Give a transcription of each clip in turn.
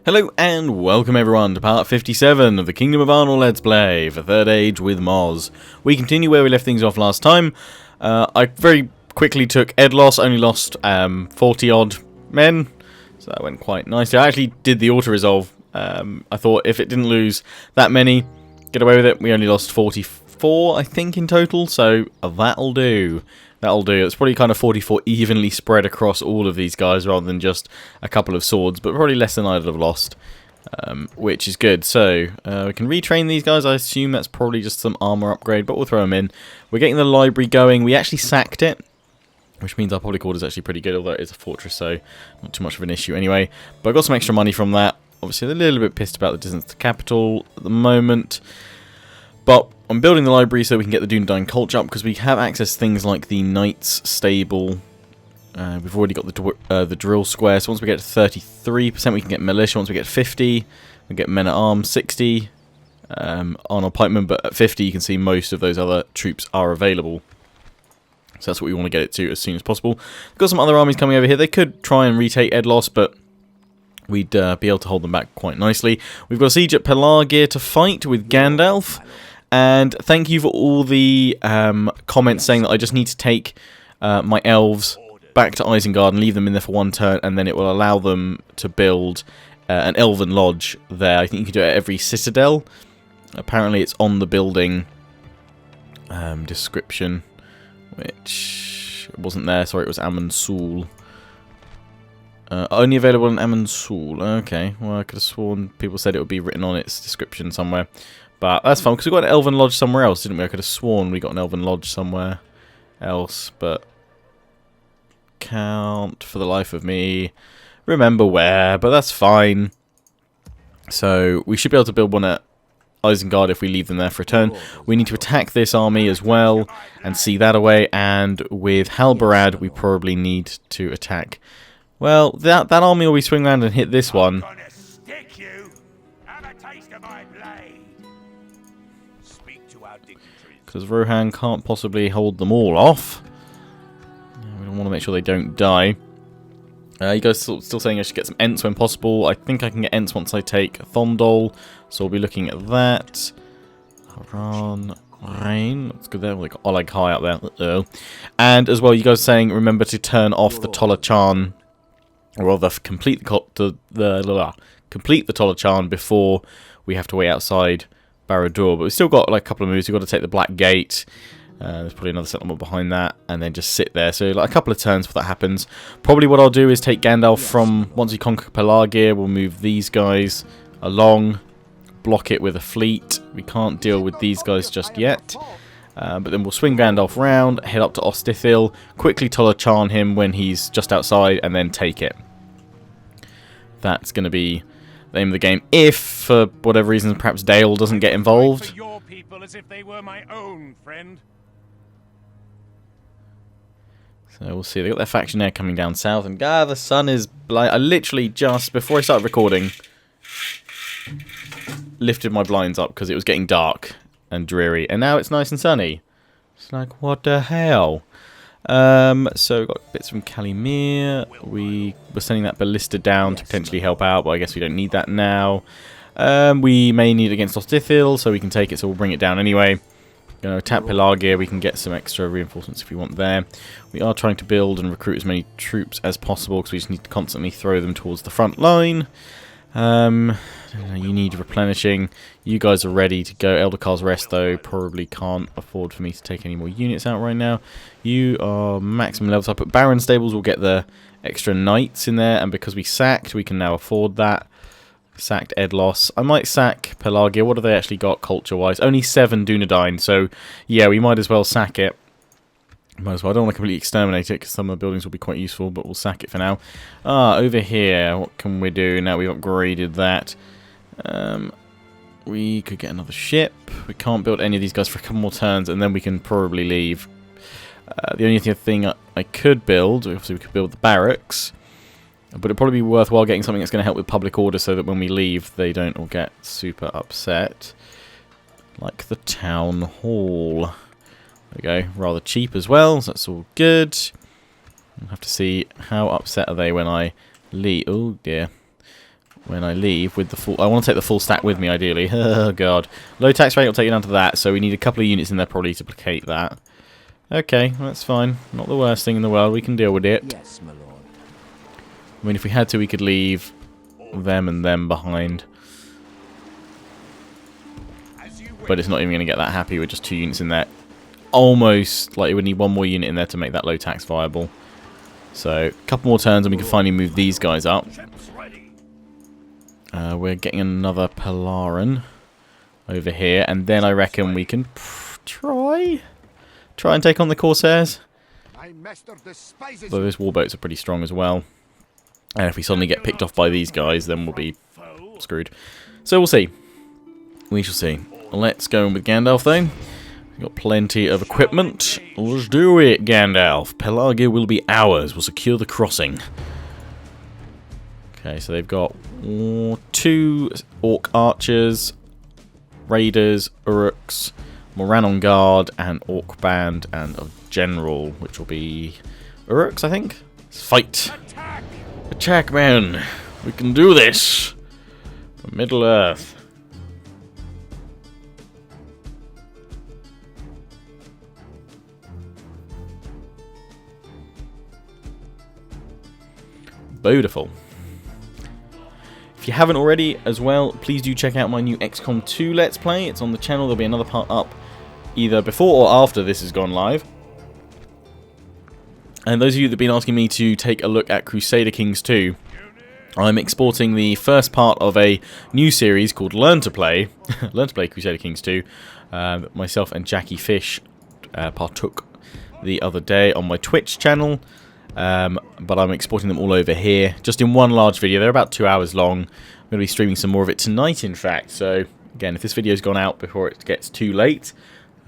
Hello and welcome everyone to part 57 of the Kingdom of Arnor Let's Play for 3rd Age with Moz. We continue where we left things off last time. I very quickly took Edlos, only lost 40 odd men, so that went quite nicely. I actually did the auto-resolve. I thought if it didn't lose that many, get away with it. We only lost 44 I think in total, so that'll do. That'll do. It's probably kind of 44 evenly spread across all of these guys rather than just a couple of swords, but probably less than I'd have lost, which is good. So we can retrain these guys. I assume that's probably just some armor upgrade, but we'll throw them in. We're getting the library going. We actually sacked it, which means our public order is actually pretty good, although it is a fortress, so not too much of an issue anyway. But I got some extra money from that. Obviously, a little bit pissed about the distance to the capital at the moment. But I'm building the library so we can get the Dunedain culture up, because we have access to things like the Knights stable. We've already got the drill square, so once we get to 33%, we can get militia. Once we get 50, we get men at arms. 60, Arnor pikemen, but at 50, you can see most of those other troops are available. So that's what we want to get it to as soon as possible. We've got some other armies coming over here. They could try and retake Edlos, but we'd be able to hold them back quite nicely. We've got a siege at Pelargir to fight with Gandalf. And thank you for all the comments saying that I just need to take my elves back to Isengard and leave them in there for one turn, and then it will allow them to build an elven lodge there. I think you can do it at every citadel. Apparently it's on the building description, which wasn't there. Sorry, it was Amon Sul. Only available in Amon Sul. Okay, well I could have sworn people said it would be written on its description somewhere. But that's fun, because we got an elven lodge somewhere else, didn't we? I could have sworn we got an elven lodge somewhere else, but can't for the life of me remember where, but that's fine. So we should be able to build one at Isengard if we leave them there for a turn. We need to attack this army as well and see that away, and with Halbarad we probably need to attack. Well, that army will be swing around and hit this one. Because Rohan can't possibly hold them all off. We don't want to make sure they don't die. You guys still saying I should get some Ents when possible. I think I can get Ents once I take Thomdol, so we'll be looking at that. Haran, Rain, that's good there. I like high up there. Uh-oh. And as well, you guys saying remember to turn off the Tolachan, or rather complete the Tolachan before we have to wait outside Barad-dûr, but we've still got like a couple of moves. We've got to take the Black Gate. There's probably another settlement behind that, and then just sit there. So like a couple of turns before that happens. Probably what I'll do is take Gandalf from, once we conquer Pelargir, we'll move these guys along, block it with a fleet. We can't deal with these guys just yet. But then we'll swing Gandalf round, head up to Ostithil, quickly Tolachan him when he's just outside, and then take it. That's going to be the aim of the game. If, for whatever reason, perhaps Dale doesn't get involved. Your people as if they were my own friend. So we'll see. They've got their faction there coming down south, and the sun is I literally just, before I started recording, lifted my blinds up because it was getting dark and dreary, and now it's nice and sunny. It's like, what the hell? So we've got bits from Kalimir. We were sending that ballista down to potentially help out, but I guess we don't need that now. We may need it against Ostithil, so we can take it, so we'll bring it down anyway. Going to attack Pelargir, we can get some extra reinforcements if we want there. We are trying to build and recruit as many troops as possible, because we just need to constantly throw them towards the front line. You need replenishing. You guys are ready to go. Eldarkar's Rest, though, probably can't afford for me to take any more units out right now. You are maximum levels up. At Baron Stables, we'll get the extra knights in there, and because we sacked, we can now afford that. Sacked Edlos. I might sack Pelargir. What have they actually got culture-wise? Only 7 Dunedain, so yeah, we might as well sack it. Might as well. I don't want to completely exterminate it, because some of the buildings will be quite useful, but we'll sack it for now. Over here, what can we do now we've upgraded that? We could get another ship. We can't build any of these guys for a couple more turns, and then we can probably leave. The only thing I could build, obviously we could build the barracks, but it'd probably be worthwhile getting something that's going to help with public order, so that when we leave, they don't all get super upset. Like the town hall. There we go. Rather cheap as well, so that's all good. We'll have to see how upset are they when I leave. Oh dear. when I leave with the full... I want to take the full stack with me, ideally. Oh, God. Low tax rate will take you down to that, so we need a couple of units in there probably to placate that. Okay, that's fine. Not the worst thing in the world. We can deal with it. Yes, my lord. I mean, if we had to, we could leave them and them behind. But it's not even going to get that happy with just 2 units in there. Almost, like, it would need 1 more unit in there to make that low tax viable. So, a couple more turns and we can finally move these guys up. We're getting another Pelargir over here. And then I reckon we can try and take on the Corsairs. Though those warboats are pretty strong as well. And if we suddenly get picked off by these guys, then we'll be screwed. So we'll see. We shall see. Let's go in with Gandalf, though. We've got plenty of equipment. Let's do it, Gandalf. Pelargir will be ours. We'll secure the crossing. Okay, so they've got 2 Orc Archers, Raiders, Uruks, Moran on Guard, and Orc Band, and a General, which will be Uruks, I think. Let's fight. Attack, man. We can do this. Middle Earth. Beautiful. If you haven't already as well, please do check out my new XCOM 2 Let's Play. It's on the channel. There'll be another part up either before or after this has gone live. And those of you that have been asking me to take a look at Crusader Kings 2, I'm exporting the first part of a new series called Learn to Play. Learn to Play Crusader Kings 2. Myself and Jackie Fish partook the other day on my Twitch channel. But I'm exporting them all over here, just in one large video. They're about 2 hours long. I'm going to be streaming some more of it tonight, in fact. So, again, if this video's gone out before it gets too late,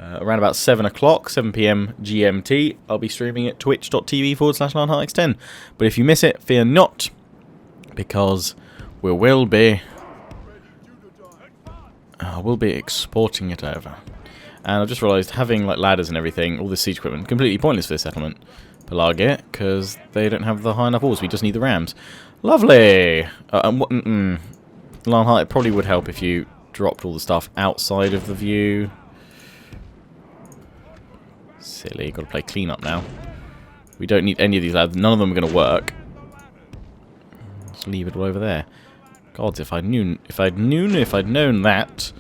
around about 7 o'clock, 7 PM GMT, I'll be streaming at twitch.tv/LionHeartX10. But if you miss it, fear not, because we will be we'll be exporting it over. And I've just realised having like ladders and everything, all this siege equipment, completely pointless for this settlement. Pelargir, because they don't have the high enough walls. We just need the rams. Lovely! Lionheart, it probably would help if you dropped all the stuff outside of the view. Silly, got to play clean up now. We don't need any of these lads. None of them are going to work. Let's leave it all over there. Gods, if I'd known that,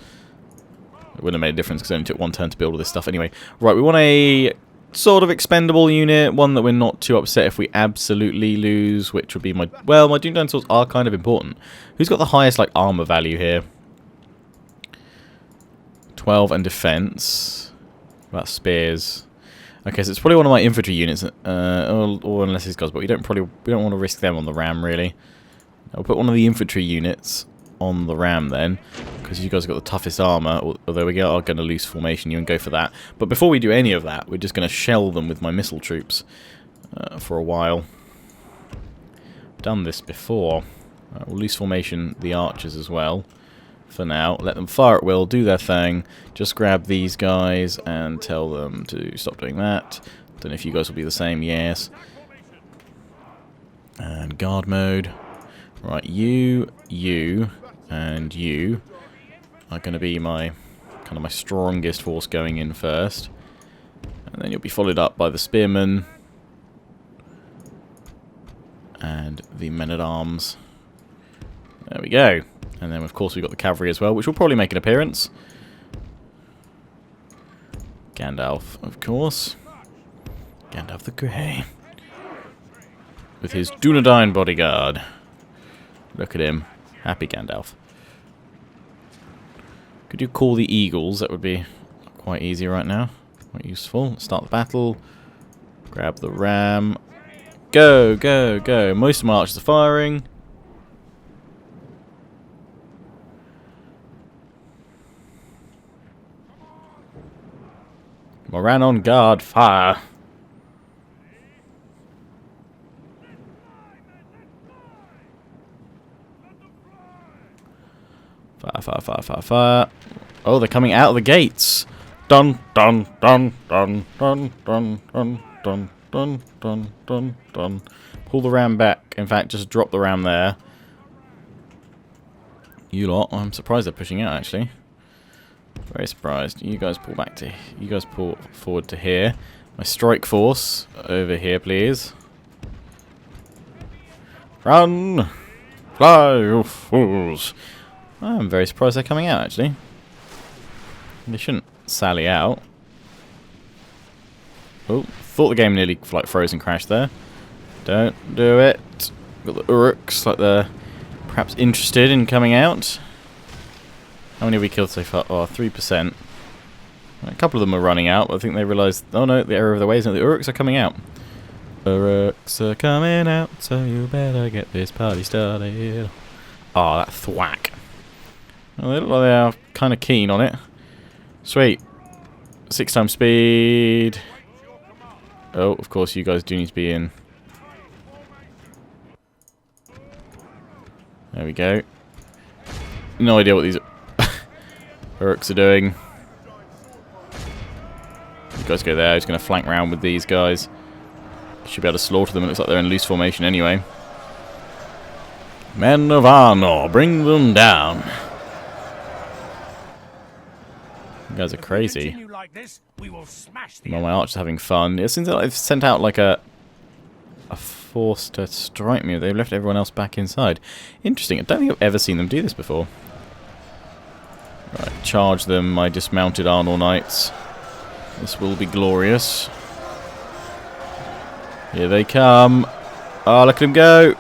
it wouldn't have made a difference because it only took 1 turn to build all this stuff anyway. Right, we want a sort of expendable unit, one that we're not too upset if we absolutely lose, which would be my... Well, my Doom Dinosaurs are kind of important. Who's got the highest, like, armor value here? 12 and defense. What about spears? Okay, so it's probably one of my infantry units, or unless it's guys, but we don't want to risk them on the ram, really. I'll put one of the infantry units on the ram then, because you guys have got the toughest armor, although we are going to lose formation, you can go for that. But before we do any of that, we're just going to shell them with my missile troops for a while. Done this before. We'll lose formation the archers as well for now. Let them fire at will, do their thing. Just grab these guys and tell them to stop doing that. Don't know if you guys will be the same. Yes. And guard mode. Right, you, and you are going to be my kind of my strongest force going in first, and then you'll be followed up by the spearmen and the men-at-arms. There we go. And then of course we've got the cavalry as well, which will probably make an appearance. Gandalf, of course. Gandalf the Grey with his Dunedain bodyguard. Look at him. Happy Gandalf. Could you call the Eagles? That would be quite easy right now. Quite useful. Start the battle. Grab the ram. Go, go, go. Most of my archers are firing. Moran on guard. Fire. Fire, fire, fire, fire, fire. Oh, they're coming out of the gates. Dun, dun, dun, dun, dun, dun, dun, dun, dun, dun, dun, dun. Pull the ram back. In fact, just drop the ram there. You lot, I'm surprised they're pushing out actually. Very surprised. You guys pull back to. You guys pull forward to here. My strike force over here, please. Run! Fly, you fools! I'm very surprised they're coming out actually. They shouldn't sally out. Oh, thought the game nearly like froze and crashed there. Don't do it. Got the Uruks like they're perhaps interested in coming out. How many have we killed so far? Oh, 3%. A couple of them are running out, but I think they realised, oh no, the error of the ways, and the Uruks are coming out. Uruks are coming out, so you better get this party started. Oh, that thwack. Well, they look like they are kind of keen on it. Sweet. 6 times speed. Oh, of course, you guys do need to be in. There we go. No idea what these Uruks are doing. You guys go there. He's going to flank round with these guys. Should be able to slaughter them. It looks like they're in loose formation anyway. Men of Arnor, bring them down. You guys are crazy. Well, my archer's having fun. It seems like they've sent out like a force to strike me. They've left everyone else back inside. Interesting. I don't think I've ever seen them do this before. Right, charge them, my dismounted Arnor knights. This will be glorious. Here they come. Oh, look at them go.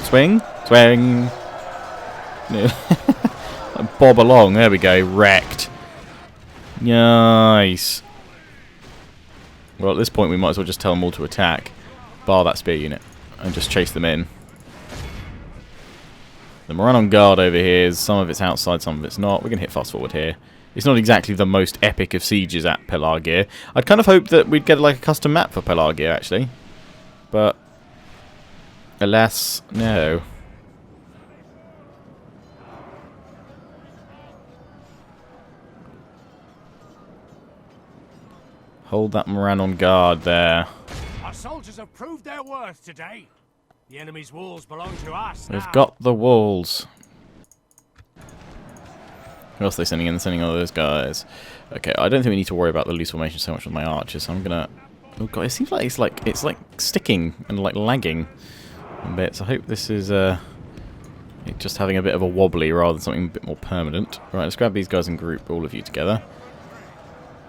Swing. Swing. Bob along. There we go. Wrecked. Nice. Well, at this point, we might as well just tell them all to attack. Bar that spear unit. And just chase them in. The Moran on guard over here. Some of it's outside, some of it's not. We're going to hit fast forward here. It's not exactly the most epic of sieges at Pelargir. I'd kind of hoped that we'd get like a custom map for Pelargir, actually. But, alas, no. Hold that Moran on guard there. Our soldiers have proved their worth today. The enemy's walls belong to us now. We've got the walls. Who else are they sending in? They're sending all those guys. Okay, I don't think we need to worry about the loose formation so much with my archers. So I'm gonna. Oh god, it seems like it's like sticking and like lagging a bit. So I hope this is it just having a bit of a wobbly rather than something a bit more permanent. Right, let's grab these guys and group all of you together.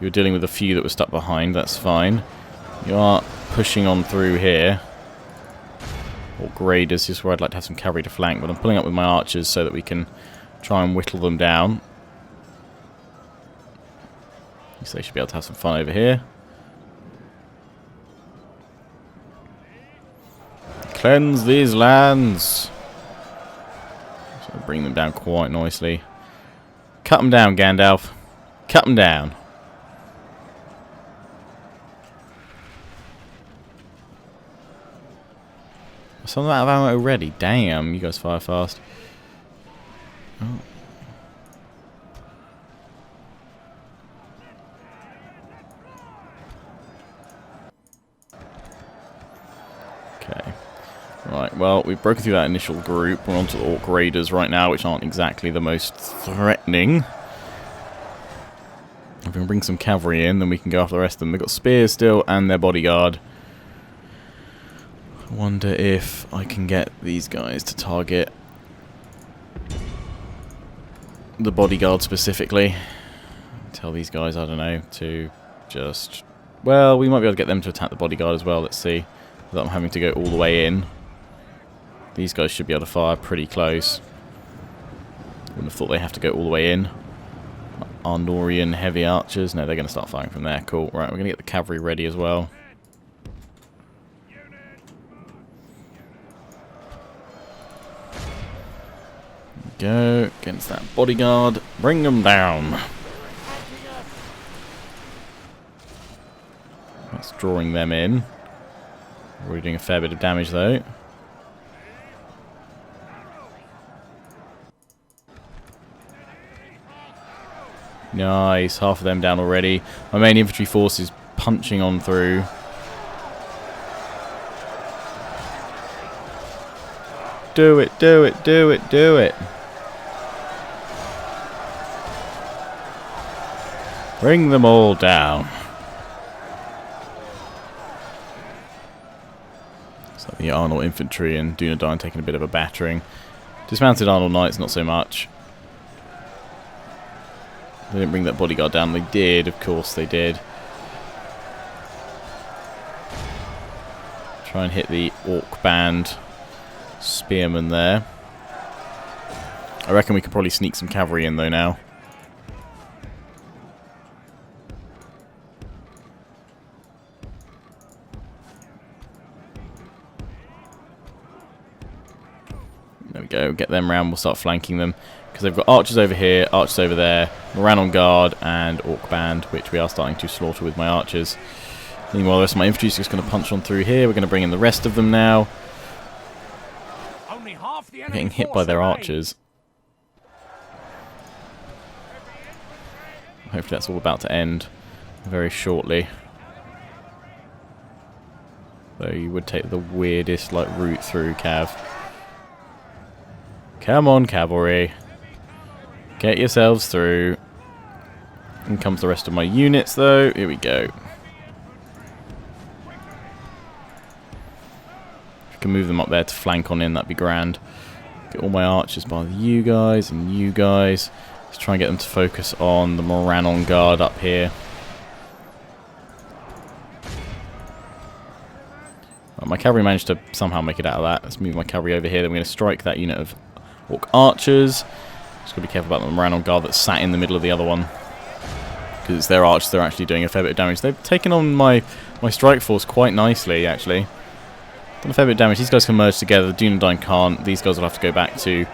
You're dealing with a few that were stuck behind. That's fine. You are pushing on through here. Or graders, just where I'd like to have some cavalry to flank, but I'm pulling up with my archers so that we can try and whittle them down. So they should be able to have some fun over here. Cleanse these lands. So bring them down quite nicely. Cut them down, Gandalf. Cut them down. Some out of ammo already. Damn, you guys fire fast. Oh. Okay. Right, well, we've broken through that initial group. We're onto the Orc Raiders right now, which aren't exactly the most threatening. If we can bring some cavalry in, then we can go after the rest of them. They've got spears still and their bodyguard. I wonder if I can get these guys to target the bodyguard specifically. Tell these guys, I don't know, to just... Well, we might be able to get them to attack the bodyguard as well, let's see. Without having to go all the way in. These guys should be able to fire pretty close. Wouldn't have thought they have to go all the way in. Arnorian heavy archers. No, they're going to start firing from there. Cool. Right, we're going to get the cavalry ready as well. Go against that bodyguard. Bring them down. That's drawing them in. We're doing a fair bit of damage though. Nice, half of them down already. My main infantry force is punching on through. Do it, do it, do it, do it. Bring them all down. So the Arnor infantry and Dunedain taking a bit of a battering. Dismounted Arnor knights, not so much. They didn't bring that bodyguard down. They did, of course they did. Try and hit the orc band spearmen there. I reckon we could probably sneak some cavalry in though now. There we go, get them round, we'll start flanking them. Because they've got archers over here, archers over there, Moran on guard, and orc band, which we are starting to slaughter with my archers. Meanwhile, the rest of my infantry is just going to punch on through here. We're going to bring in the rest of them now. Only half the Getting hit by their archers. Hopefully that's all about to end very shortly. Though you would take the weirdest route through, Cav. Come on, cavalry. Get yourselves through. In comes the rest of my units, though. Here we go. If I can move them up there to flank on in, that'd be grand. Get all my archers by you guys and you guys. Let's try and get them to focus on the Moran on guard up here. Right, my cavalry managed to somehow make it out of that. Let's move my cavalry over here. Then we're going to strike that unit of orc archers. Just got to be careful about the Moran on guard that's sat in the middle of the other one. Because it's their archers, they're actually doing a fair bit of damage. They've taken on my strike force quite nicely, actually. Done a fair bit of damage. These guys can merge together. The Dunedain can't. These guys will have to go back to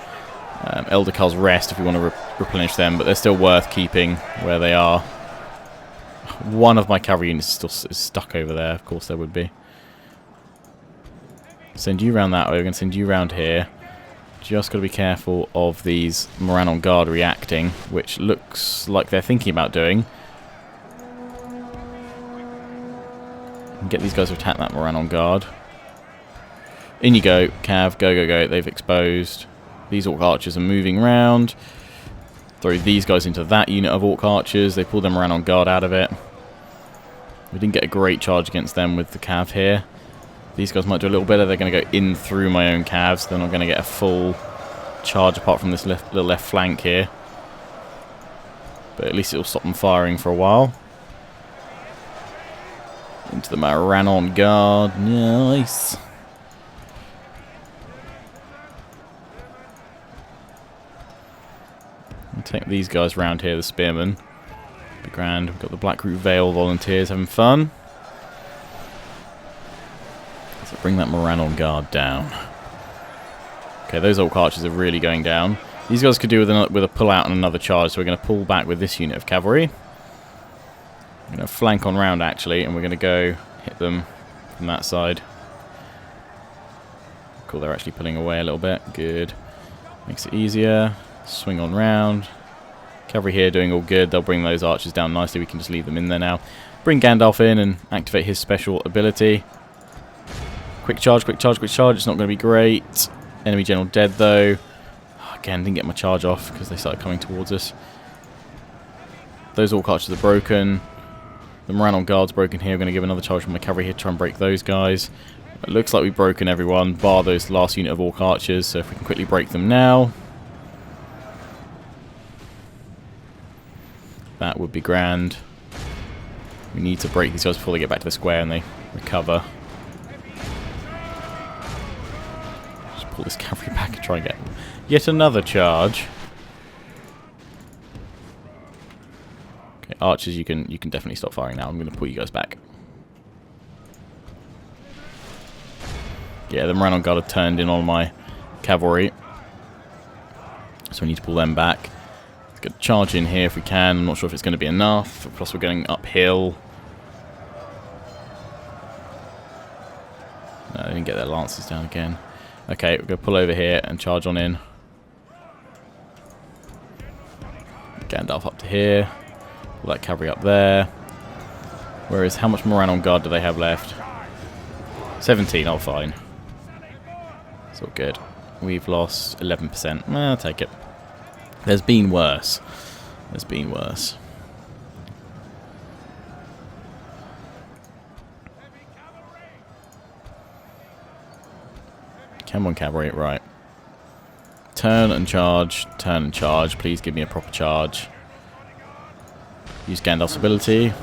Elder Carl's Rest if we want to replenish them, but they're still worth keeping where they are. One of my cavalry units is stuck over there. Of course there would be. Send you round that way. We're going to send you round here. Just got to be careful of these Moran on guard reacting, which looks like they're thinking about doing. And get these guys to attack that Moran on guard. In you go, Cav. Go, go, go. They've exposed. These orc archers are moving round. Throw these guys into that unit of orc archers. They pull them around on guard out of it. We didn't get a great charge against them with the cav here. These guys might do a little better. They're going to go in through my own calves. They're not going to get a full charge apart from this little left flank here. But at least it'll stop them firing for a while. Into the Moran on guard. Nice. I'll take these guys round here, the spearmen. Be grand. We've got the Blackroot Vale volunteers having fun. So bring that Moran on guard down. Okay, those orc archers are really going down. These guys could do with a pull out and another charge, so we're going to pull back with this unit of cavalry. We're going to flank on round actually, and we're going to go hit them from that side. Cool, they're actually pulling away a little bit. Good. Makes it easier. Swing on round. Cavalry here doing all good. They'll bring those archers down nicely. We can just leave them in there now. Bring Gandalf in and activate his special ability. Quick charge, quick charge, quick charge. It's not going to be great. Enemy general dead though. Again, didn't get my charge off because they started coming towards us. Those orc archers are broken. The Moran on guard's broken here. We're going to give another charge from my cavalry here to try and break those guys. It looks like we've broken everyone, bar those last unit of orc archers. So if we can quickly break them now, that would be grand. We need to break these guys before they get back to the square and they recover. Just pull this cavalry back and try and get yet another charge. Okay, archers, you can definitely stop firing now. I'm going to pull you guys back. Yeah, the Moran on guard have turned in on my cavalry, so we need to pull them back. Let's get a charge in here if we can. I'm not sure if it's going to be enough. Plus we're going uphill. No, they didn't get their lances down again. Okay, we're going to pull over here and charge on in. Gandalf up to here. Pull that cavalry up there. Whereas, how much Moran on guard do they have left? 17, oh fine. It's all good. We've lost 11%. I'll take it. There's been worse. There's been worse. Come on, cavalry. Right. Turn and charge. Turn and charge. Please give me a proper charge. Use Gandalf's ability.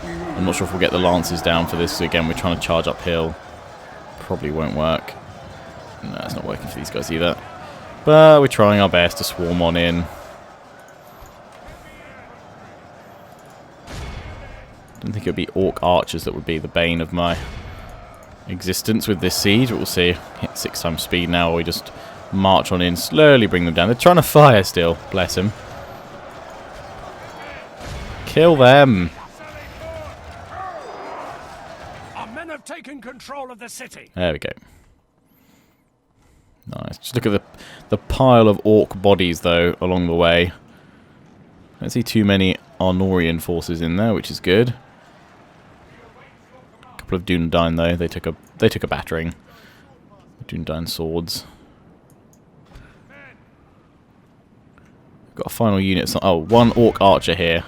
I'm not sure if we'll get the lances down for this. So again, we're trying to charge uphill. Probably won't work. No, it's not working for these guys either. But we're trying our best to swarm on in. I don't think it would be orc archers that would be the bane of my existence with this siege, but we'll see. Hit 6 times speed now, or we just march on in, slowly bring them down. They're trying to fire still, bless him. Kill them. Our men have taken control of the city. There we go. Nice. Just look at the pile of orc bodies, though, along the way. I don't see too many Arnorian forces in there, which is good. A couple of Dunedain, though. They took a battering. Dunedain swords. Got a final unit. Oh, one orc archer here.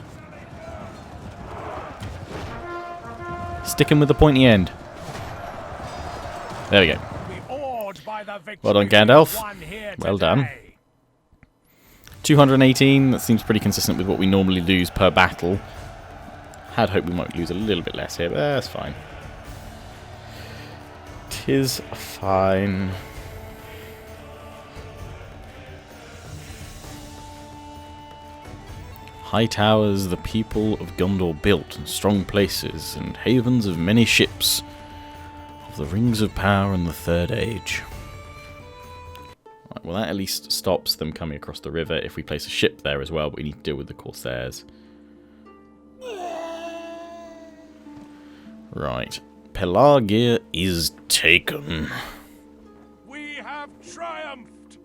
Stick him with the pointy end. There we go. Well done, Gandalf. Well done. 218, that seems pretty consistent with what we normally lose per battle. Had hoped we might lose a little bit less here, but that's fine. 'Tis fine. High towers the people of Gondor built, and strong places, and havens of many ships, of the rings of power in the Third Age. Right, well, that at least stops them coming across the river if we place a ship there as well, but we need to deal with the Corsairs. Right. Pelargir is taken. We have triumphed.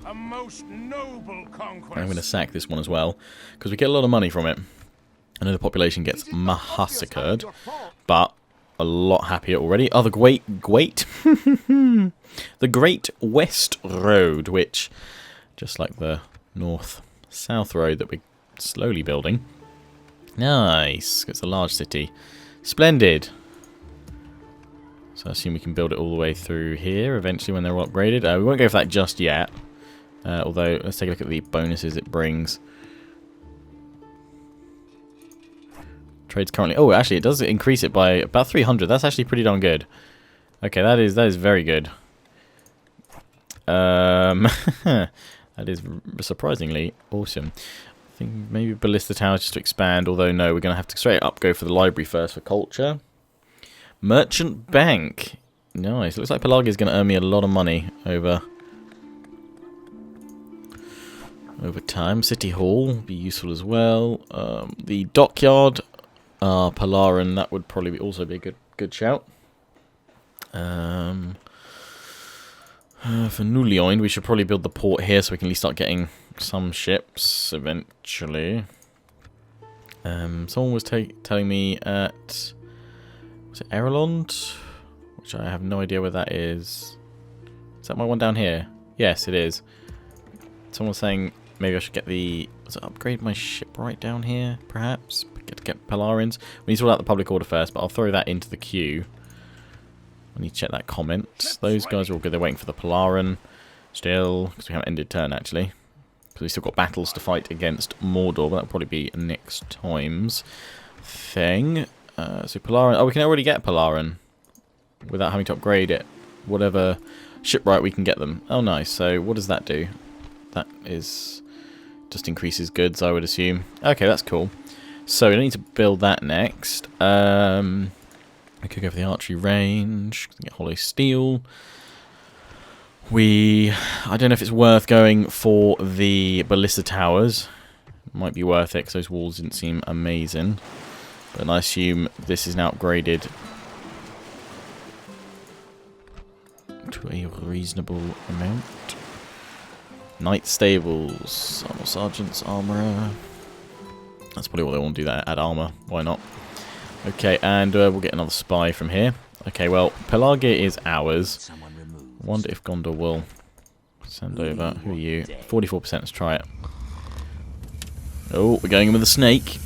A most noble conquest. I'm going to sack this one as well, because we get a lot of money from it. I know the population gets massacred, but a lot happier already. Oh, the the Great West Road, which, just like the north-south road that we're slowly building. Nice. It's a large city. Splendid. So I assume we can build it all the way through here eventually when they're all upgraded. We won't go for that just yet. Although, let's take a look at the bonuses it brings. Trade's currently... Oh, actually, it does increase it by about 300. That's actually pretty darn good. Okay, that is very good. That is surprisingly awesome. I think maybe Ballista Tower just to expand, although no, we're going to have to straight up go for the library first for culture. Merchant Bank. Nice. Looks like Pelargir is going to earn me a lot of money over time. City Hall will be useful as well. The Dockyard, Polaran, that would probably also be a good shout. For Nulioin, we should probably build the port here so we can at least start getting some ships eventually. Someone was telling me at... Was it Erelond? Which I have no idea where that is. Is that my one down here? Yes, it is. Someone was saying maybe I should get the... Was it upgrade my ship right down here, perhaps? Get Pelarins. We need to sort out the public order first, but I'll throw that into the queue. I need to check that comment. Those guys are all good. They're waiting for the Polaran still, because we haven't ended turn, actually. Because we've still got battles to fight against Mordor, but that'll probably be next time's thing. So Polaran... Oh, we can already get Polaran without having to upgrade it. Whatever shipwright we can get them. Oh, nice. So what does that do? That is... just increases goods, I would assume. Okay, that's cool. So we don't need to build that next. We could go for the archery range. Get hollow steel. I don't know if it's worth going for the ballista towers. Might be worth it because those walls didn't seem amazing. But I assume this is now upgraded to a reasonable amount. Knight stables, armor sergeant's armorer. That's probably what they want to do. That add armor. Why not? Okay, and we'll get another spy from here. Okay, well, Pelargir is ours. Wonder if Gondor will send over. Who are you? 44%. Let's try it. Oh, we're going in with a snake.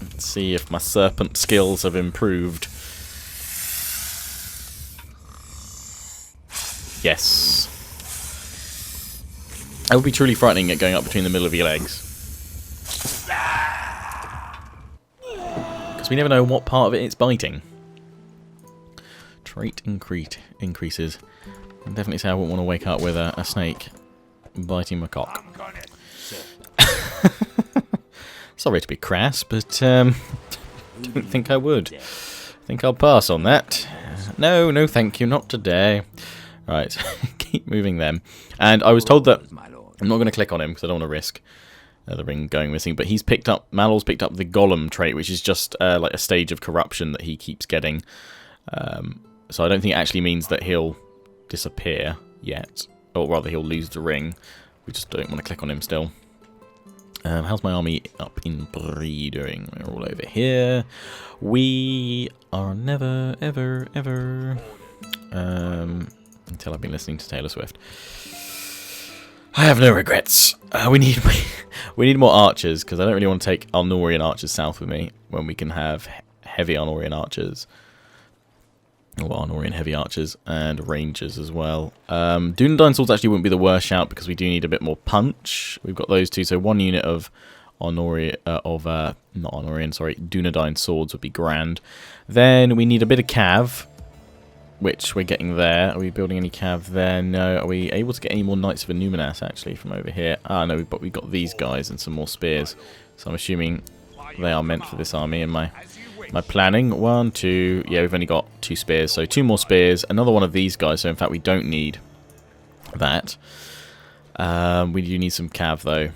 Let's see if my serpent skills have improved. Yes. That would be truly frightening at going up between the middle of your legs. Because we never know what part of it it's biting. Trait increases. I'd definitely say I wouldn't want to wake up with a snake biting my cock. Sorry to be crass, but don't think I would. I think I'll pass on that. No, thank you, not today. Right, keep moving them. And I was told that I'm not going to click on him because I don't want to risk the ring going missing. But Malor's picked up the Golem trait, which is just like a stage of corruption that he keeps getting. So I don't think it actually means that he'll disappear yet, or rather he'll lose the ring. We just don't want to click on him still. How's my army up in Bree doing? We're all over here. We are never, ever, ever... until I've been listening to Taylor Swift. I have no regrets. We need more archers, because I don't really want to take Arnorian archers south with me, when we can have heavy Arnorian archers. Or Arnorian heavy archers, and rangers as well. Dunedain swords actually wouldn't be the worst shout, because we do need a bit more punch. We've got those two, so one unit of Dunedain swords would be grand. Then we need a bit of cav, which we're getting there. Are we building any cav there? No. Are we able to get any more Knights of Numinas, actually, from over here? Ah, no, we've got these guys and some more spears. So I'm assuming they are meant for this army in my planning. 1, 2... Yeah, we've only got 2 spears, so 2 more spears. Another one of these guys, so in fact we don't need that. We do need some cav, though.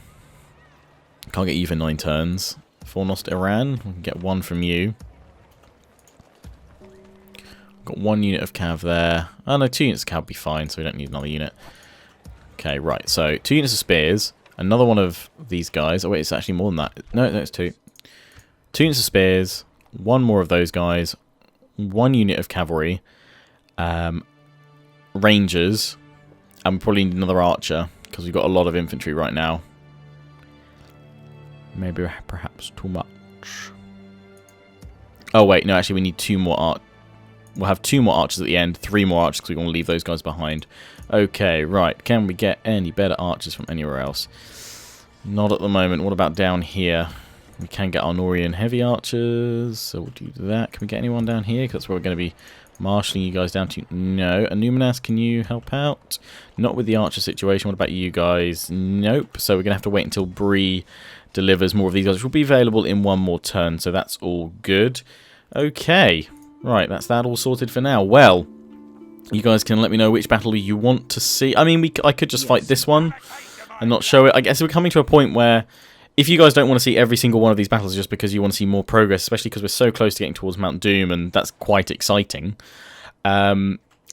Can't get you for 9 turns. Fornost Iran, we can get 1 from you. Got 1 unit of cav there. Oh no, 2 units of cav would be fine, so we don't need another unit. Okay, right, so 2 units of spears. Another one of these guys. Oh wait, it's actually more than that. No, it's 2. 2 units of spears. 1 more of those guys. 1 unit of cavalry. Rangers. And we probably need another archer, because we've got a lot of infantry right now. Maybe perhaps too much. Oh wait, no, actually we need 2 more archers. We'll have 2 more archers at the end, 3 more archers because we want to leave those guys behind. Okay, right. Can we get any better archers from anywhere else? Not at the moment. What about down here? We can get Arnorian heavy archers, so we'll do that. Can we get anyone down here? Because that's where we're going to be marshalling you guys down to. No. Numinas, can you help out? Not with the archer situation. What about you guys? Nope. So we're going to have to wait until Bree delivers more of these guys, which will be available in 1 more turn, so that's all good. Okay. Right, that's that all sorted for now. Well, you guys can let me know which battle you want to see. I mean, I could just fight this one and not show it. I guess we're coming to a point where if you guys don't want to see every single one of these battles just because you want to see more progress, especially because we're so close to getting towards Mount Doom, and that's quite exciting,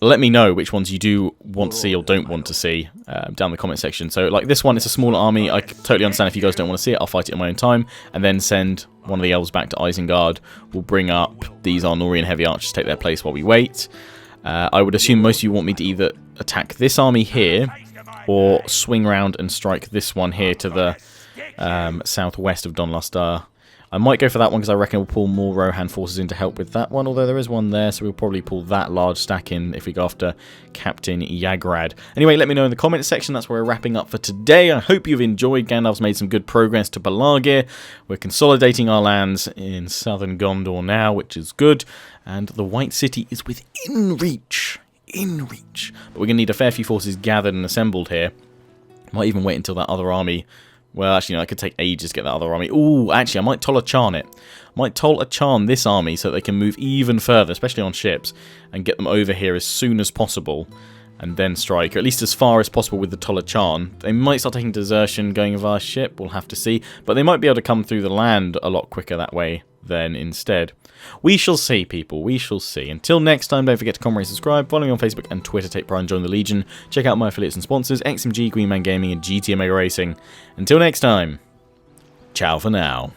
let me know which ones you do want to see or don't want to see down in the comment section. So, like this one, it's a smaller army. I totally understand if you guys don't want to see it. I'll fight it in my own time, and then send one of the elves back to Isengard. We'll bring up these Arnorian heavy archers to take their place while we wait. I would assume most of you want me to either attack this army here, or swing round and strike this one here to the southwest of Don Lustar. I might go for that one because I reckon we'll pull more Rohan forces in to help with that one, although there is one there, so we'll probably pull that large stack in if we go after Captain Yagrad. Anyway, let me know in the comments section. That's where we're wrapping up for today. I hope you've enjoyed. Gandalf's made some good progress to Pelargir. We're consolidating our lands in southern Gondor now, which is good, and the White City is within reach. But we're going to need a fair few forces gathered and assembled here. Might even wait until that other army... Well, actually, no, it could take ages to get that other army. Ooh, actually, I might Tol-Achan it. I might Tol-Achan this army so that they can move even further, especially on ships, and get them over here as soon as possible, and then strike, or at least as far as possible with the Tol-Achan. They might start taking desertion going via ship, we'll have to see, but they might be able to come through the land a lot quicker that way than instead. We shall see, people, we shall see. Until next time, don't forget to comment, rate, subscribe, follow me on Facebook and Twitter, take pride and join the Legion. Check out my affiliates and sponsors, XMG, Green Man Gaming and GT Omega Racing. Until next time, ciao for now.